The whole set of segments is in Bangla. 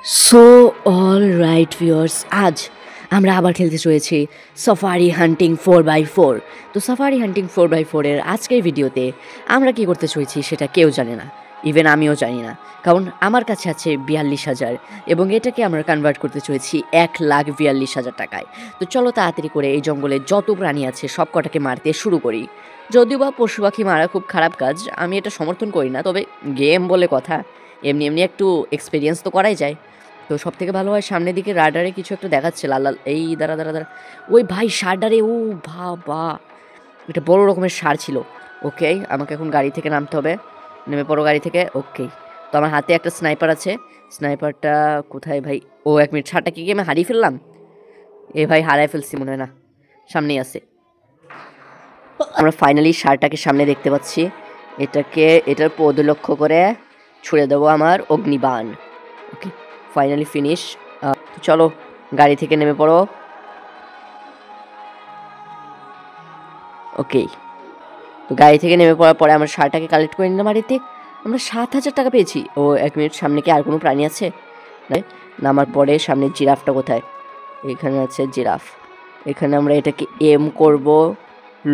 সো অল রাইট ভিউয়ার্স, আজ আমরা আবার খেলতে চলেছি সাফারি হান্টিং 4x4। তো সাফারি হান্টিং 4x4 এর আজকের ভিডিওতে আমরা কি করতে চলেছি সেটা কেউ জানে না, ইভেন আমিও জানি না, কারণ আমার কাছে আছে 42,000 এবং এটাকে আমরা কনভার্ট করতে চলেছি 1,42,000 টাকায়। তো চলো তাড়াতাড়ি করে এই জঙ্গলে যত প্রাণী আছে সব কটাকে মারতে শুরু করি। যদিও বা পশু পাখি মারা খুব খারাপ কাজ, আমি এটা সমর্থন করি না, তবে গেম বলে কথা, এমনি এমনি একটু এক্সপিরিয়েন্স তো করাই যায়। তো সব থেকে ভালো হয় সামনের দিকে রাডারে কিছু একটা দেখাচ্ছে লাল লাল, এই দাঁড়া দাঁড়া দাঁড়া, ওই ভাই সারডারে, ও বাবা এটা বড় রকমের সার ছিল। ওকে, আমাকে এখন গাড়ি থেকে নামতে হবে, নেমে পড়ো গাড়ি থেকে। ওকে, তো আমার হাতে একটা স্নাইপার আছে, স্নাইপারটা কোথায় ভাই? ও এক মিনিট, সারটা কি আমি হারিয়ে ফেললাম? এ ভাই হারাই ফেলছি মনে হয়, না সামনেই আছে। আমরা ফাইনালি সারটাকে সামনে দেখতে পাচ্ছি, এটার পদ লক্ষ্য করে ছুড়ে দেবো আমার অগ্নিবাণ। ওকে, ফাইনালি ফিনিশ। চলো গাড়ি থেকে নেমে পড়ো। ওকে, তো গাড়ি থেকে নেমে পড়ার পরে আমরা সারটাকে কালেক্ট করে নিলাম। বাড়িতে আমরা 7,000 টাকা পেয়েছি। ও এক মিনিট, সামনে কি আর কোনো প্রাণী আছে? নামার পরে সামনে জিরাফটা কোথায়? এখানে আছে জিরাফ। এখানে আমরা এটাকে এম করব,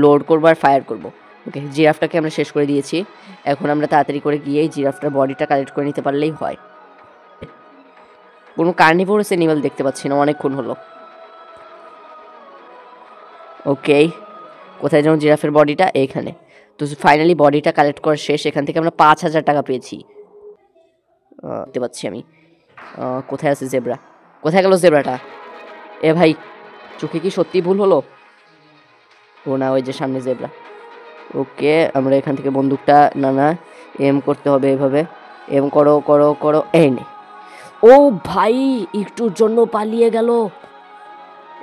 লোড করবো আর ফায়ার করব। ওকে, জিরাফটাকে আমরা শেষ করে দিয়েছি। এখন আমরা তাড়াতাড়ি করে গিয়ে জিরাফটার বডিটা কালেক্ট করে নিতে পারলেই হয়। কোনো কার্নিভোরাস অ্যানিমাল দেখতে পাচ্ছি না, অনেকক্ষণ হলো। ওকে, কোথায় যেমন জিরাফের বডিটা? এইখানে। তো ফাইনালি বডিটা কালেক্ট করা শেষ। এখান থেকে আমরা 5,000 টাকা পেয়েছি। দেখতে পাচ্ছি আমি। কোথায় আছে জেব্রা? কোথায় গেল জেব্রাটা? এ ভাই, চোখে কি সত্যি ভুল হলো? ও না, ওই যে সামনে জেব্রা। ওকে, আমরা এখান থেকে বন্দুকটা না এম করতে হবে, এভাবে এম করো করো করো। এই নে। ও ভাই, একটুর জন্য পালিয়ে গেল।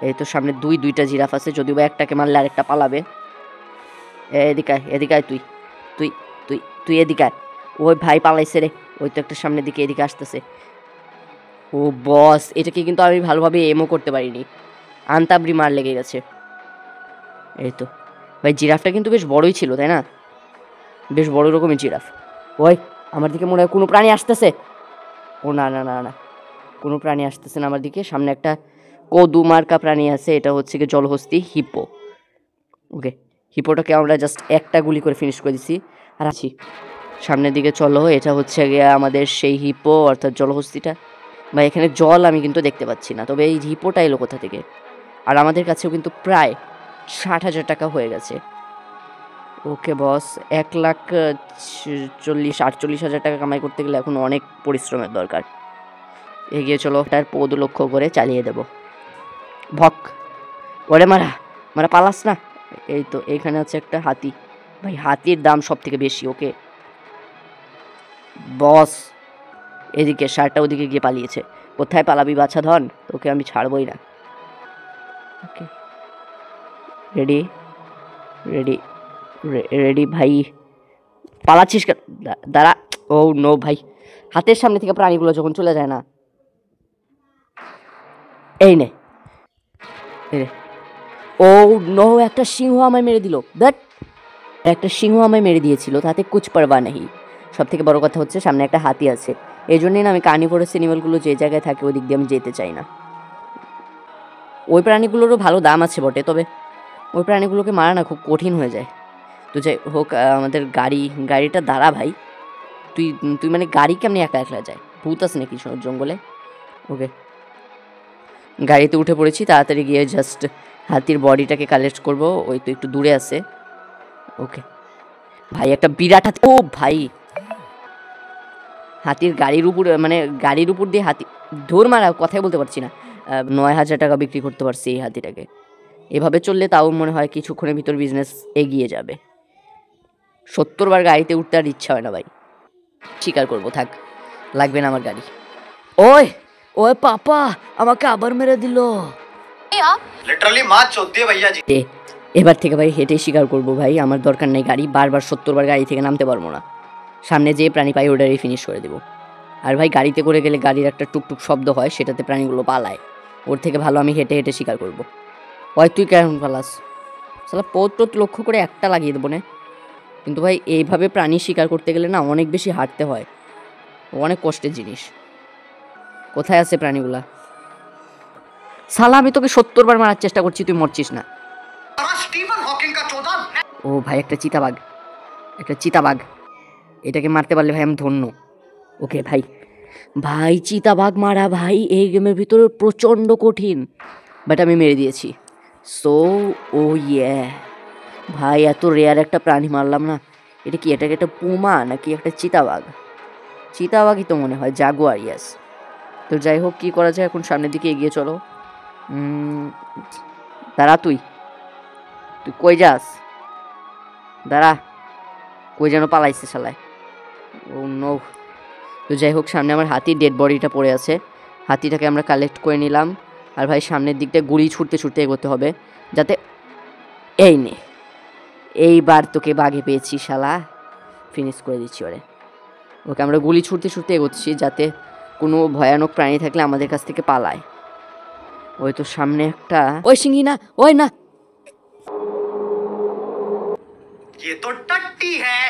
এই তো সামনে দুইটা জিরাফ আছে, যদিও বা একটাকে মারলে আরেকটা পালাবে। এদিকে এদিকে তুই তুই তুই তুই এদিকে। ওই ভাই পালাইছে রে, ওই তো একটা সামনের দিকে এদিকে আসতেছে। ও বস, এটাকে কিন্তু আমি ভালোভাবে এমও করতে পারিনি, আন্তাবরি মার লেগে গেছে। এই তো ভাই, জিরাফটা কিন্তু বেশ বড়ই ছিল, তাই না? বেশ বড় রকমের জিরাফ। ওই আমার দিকে মনে হয় কোনো প্রাণী আসতেছে। ও না না না না, কোনো প্রাণী আসতেছে না আমার দিকে। সামনে একটা কদু মার্কা প্রাণী আছে, এটা হচ্ছে কি জলহস্তি, হিপো। ওকে, হিপোটাকে আমরা জাস্ট একটা গুলি করে ফিনিশ করে দিছি। আর আছি সামনের দিকে, চলো। এটা হচ্ছে গিয়ে আমাদের সেই হিপো, অর্থাৎ জলহস্তিটা। বা এখানে জল আমি কিন্তু দেখতে পাচ্ছি না, তবে এই হিপোটা এলো কোথা থেকে? আর আমাদের কাছেও কিন্তু প্রায় 60,000 টাকা হয়ে গেছে। ওকে বস, 1,48,000 টাকা কামাই করতে গেলে এখন অনেক পরিশ্রমের দরকার। এগিয়ে চলো, তার পদ লক্ষ্য করে চালিয়ে দেব। ভক, ওরে মারা মারা, পালাস না। এই তো এইখানে আছে একটা হাতি। ভাই হাতির দাম সব থেকে বেশি। ওকে বস, এদিকে সারটা ওদিকে গিয়ে পালিয়েছে। কোথায় পালাবি বাছা ধন, তোকে আমি ছাড়বই না। ওকে, রেডি রেডি রেডি ভাই, পালাচ্ছিস কেন? দাঁড়া। ও নো ভাই, হাতের সামনে থেকে প্রাণীগুলো যখন চলে যায় না। এই নে। ও নো, একটা সিংহ আমায় মেরে দিল। দ্যাট, একটা সিংহ আমায় মেরে দিয়েছিল, তাতে কুছ পারবা নেই। সব থেকে বড় কথা হচ্ছে সামনে একটা হাতি আছে। এই জন্যই না আমি কার্নিভোরাস অ্যানিমালগুলো যে জায়গায় থাকে ওই দিক দিয়ে আমি যেতে চাই না। ওই প্রাণীগুলোরও ভালো দাম আছে বটে, তবে ওই প্রাণীগুলোকে মারা না খুব কঠিন হয়ে যায়। তো যাই হোক, আমাদের গাড়িটা দাঁড়া ভাই। তুই তুই মানে গাড়ি কেমনি একা একলা যায়? ভূত আছে নাকি জঙ্গলে? ওকে, গাড়িতে উঠে পড়েছি, তাড়াতাড়ি গিয়ে জাস্ট হাতির বডিটাকে কালেক্ট করব। ওই তো একটু দূরে আছে। ওকে ভাই, একটা বিরাট হাতি। ও ভাই, হাতির গাড়ির উপর, মানে গাড়ির উপর দিয়ে হাতি ধর মারা, কথাই বলতে পারছি না। 9,000 টাকা বিক্রি করতে পারছি এই হাতিটাকে। এভাবে চললে তাও মনে হয় কিছুক্ষণের ভিতর বিজনেস এগিয়ে যাবে। 70 বার গাড়িতে উঠতে আর ইচ্ছা হয় না ভাই, স্বীকার করবো। থাক, লাগবে না আমার গাড়ি। ওই ওই পাপা, আমাকে আবার মেরে দিল। লিটারালি মার চোদ্দে ভাইয়া জি। এবার থেকে ভাই হেঁটেই স্বীকার করবো ভাই, আমার দরকার নেই গাড়ি। বারবার 70 বার গাড়ি থেকে নামতে পারবো না। সামনে যে প্রাণী পাই ওটারই ফিনিশ করে দেবো। আর ভাই গাড়িতে করে গেলে গাড়ির একটা টুকটুক শব্দ হয়, সেটাতে প্রাণীগুলো পালায়। ওর থেকে ভালো আমি হেঁটে হেঁটে শিকার করবো। ওই তুই কেমন পালাস? সালা পোত টোত লক্ষ্য করে একটা লাগিয়ে দেবো না। কিন্তু ভাই এইভাবে প্রাণী শিকার করতে গেলে না অনেক বেশি হাঁটতে হয়, অনেক কষ্টের জিনিস। কোথায় আছে প্রাণীগুলা? শালা আমি তোকে 70 বার মারার চেষ্টা করছি, তুই মরছিস না। स्टीफन हॉकिंग का 14। ও ভাই, একটা চিতাবাঘ, একটা চিতাবাঘ। এটাকে মারতে পারলে ভাই আমি ধন্য। ওকে ভাই, ভাই চিতাবাঘ মারা ভাই এই গেমের ভিতরে প্রচণ্ড কঠিন, বাট আমি মেরে দিয়েছি। সো ও ইয়ে ভাই, এত রেয়ার একটা প্রাণী মারলাম না। এটা কি, এটাকে একটা পুমা নাকি একটা চিতাবাঘ? চিতাবাঘই তো মনে হয়, জাগুয়ার, ইয়াস। তো যাই হোক, কী করা যায় এখন, সামনের দিকে এগিয়ে চলো। দাঁড়া, তুই তুই কই যাস? দাঁড়া, কই যেন পালাইছে শালায়। ও নো। তো যাই হোক, সামনে আমার হাতির ডেড বডিটা পড়ে আছে, হাতিটাকে আমরা কালেক্ট করে নিলাম। আর ভাই সামনের দিকটা গুলি ছুটতে ছুটতে এগোতে হবে, যাতে এই নে, এইবার তোকে বাঘে পেয়েছি শালা, ফিনিশ করে দিচ্ছি ওরে। ওকে আমরা গুলি ছুটতে ছুটতে এগোচ্ছি, যাতে কোনো ভয়ানক প্রাণী থাকলে আমাদের কাছ থেকে পালায়। ওই তো সামনে একটা, ওই সিংহী না, ওই না। ये तो टट्टी है।